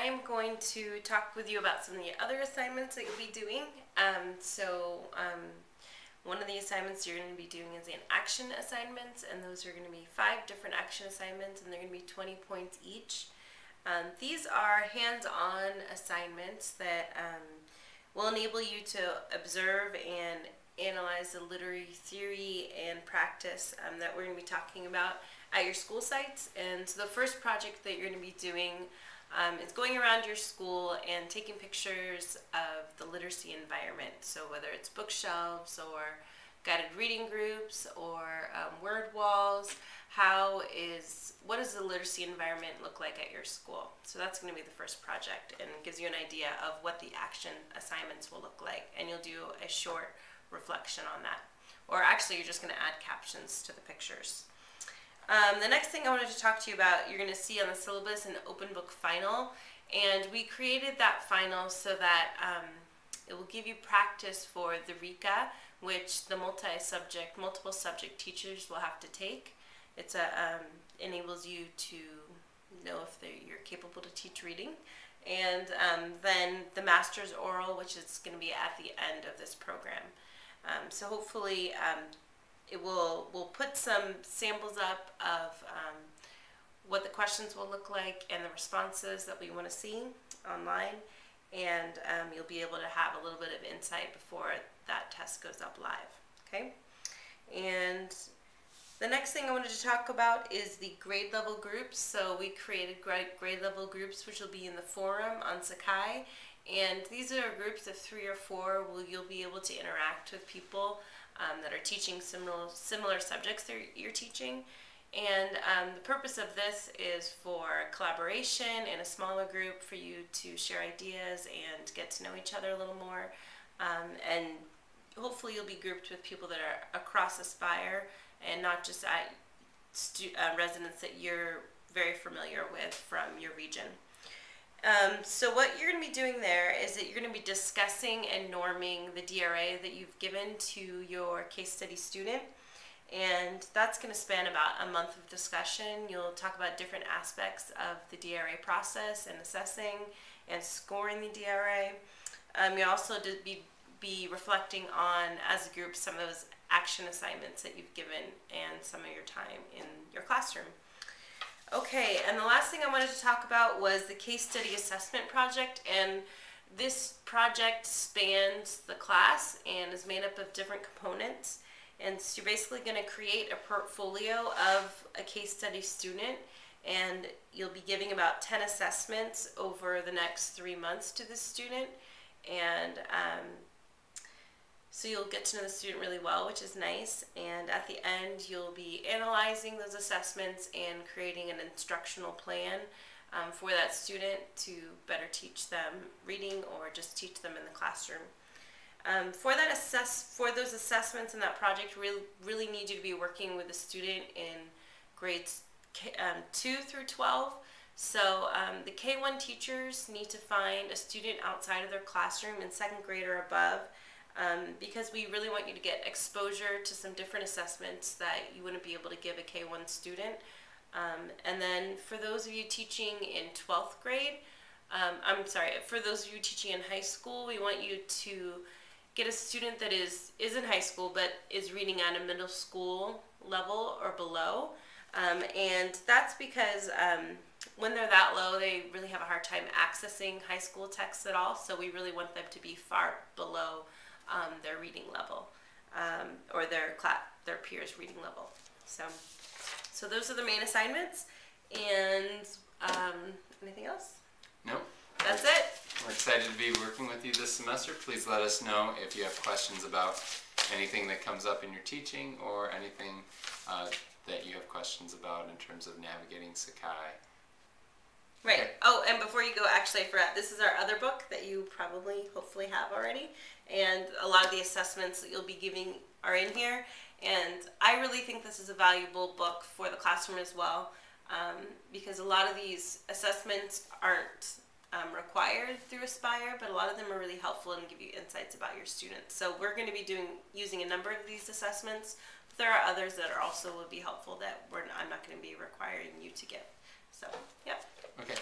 am going to talk with you about some of the other assignments that you'll be doing. One of the assignments you're going to be doing is an action assignments, and those are going to be 5 different action assignments, and they're going to be 20 points each. These are hands-on assignments that will enable you to observe and analyze the literary theory and practice that we're going to be talking about at your school sites. And so the first project that you're going to be doing is going around your school and taking pictures of the literacy environment. So whether it's bookshelves or guided reading groups or word walls, what does the literacy environment look like at your school? So that's going to be the first project, and it gives you an idea of what the action assignments will look like, and you'll do a short reflection on that. Or actually, you're just going to add captions to the pictures. The next thing I wanted to talk to you about, you're going to see on the syllabus an open book final, and we created that final so that it will give you practice for the RICA, which the multiple subject teachers will have to take. It enables you to know if you're capable to teach reading, and then the master's oral, which is going to be at the end of this program. So hopefully we'll put some samples up of what the questions will look like and the responses that we want to see online, and you'll be able to have a little bit of insight before that test goes up live. Okay? And the next thing I wanted to talk about is the grade level groups. So we created grade level groups, which will be in the forum on Sakai, and these are groups of 3 or 4 where you'll be able to interact with people that are teaching similar subjects that you're teaching. And the purpose of this is for collaboration in a smaller group, for you to share ideas and get to know each other a little more. And hopefully you'll be grouped with people that are across Aspire and not just at residents that you're very familiar with from your region. So what you're going to be doing there is that you're going to be discussing and norming the DRA that you've given to your case study student, and that's going to span about a month of discussion. You'll talk about different aspects of the DRA process and assessing and scoring the DRA. You'll also be reflecting on, as a group, some of those action assignments that you've given and some of your time in your classroom. Okay, and the last thing I wanted to talk about was the case study assessment project, and this project spans the class and is made up of different components. And so you're basically going to create a portfolio of a case study student, and you'll be giving about 10 assessments over the next 3 months to this student. And so you'll get to know the student really well, which is nice, and at the end you'll be analyzing those assessments and creating an instructional plan for that student to better teach them reading or just teach them in the classroom. For those assessments and that project, really need you to be working with the student in grades 2 through 12. So the K1 teachers need to find a student outside of their classroom in 2nd grade or above, because we really want you to get exposure to some different assessments that you wouldn't be able to give a K1 student. And then for those of you teaching in 12th grade, for those of you teaching in high school, we want you to get a student that is in high school but is reading at a middle school level or below. And that's because when they're that low, they really have a hard time accessing high school texts at all. So we really want them to be far below their reading level, or their peers' reading level. So those are the main assignments. And anything else? Nope. That's it. We're excited to be working with you this semester. Please let us know if you have questions about anything that comes up in your teaching, or anything that you have questions about in terms of navigating Sakai. Right. Okay. Oh, and before you go, actually, I forgot, this is our other book that you hopefully have already. And a lot of the assessments that you'll be giving are in here. And I really think this is a valuable book for the classroom as well, because a lot of these assessments aren't required through Aspire, but a lot of them are really helpful and give you insights about your students. So we're going to be using a number of these assessments, but there are others that would be helpful that I'm not going to be requiring you to give. So, yeah. Okay.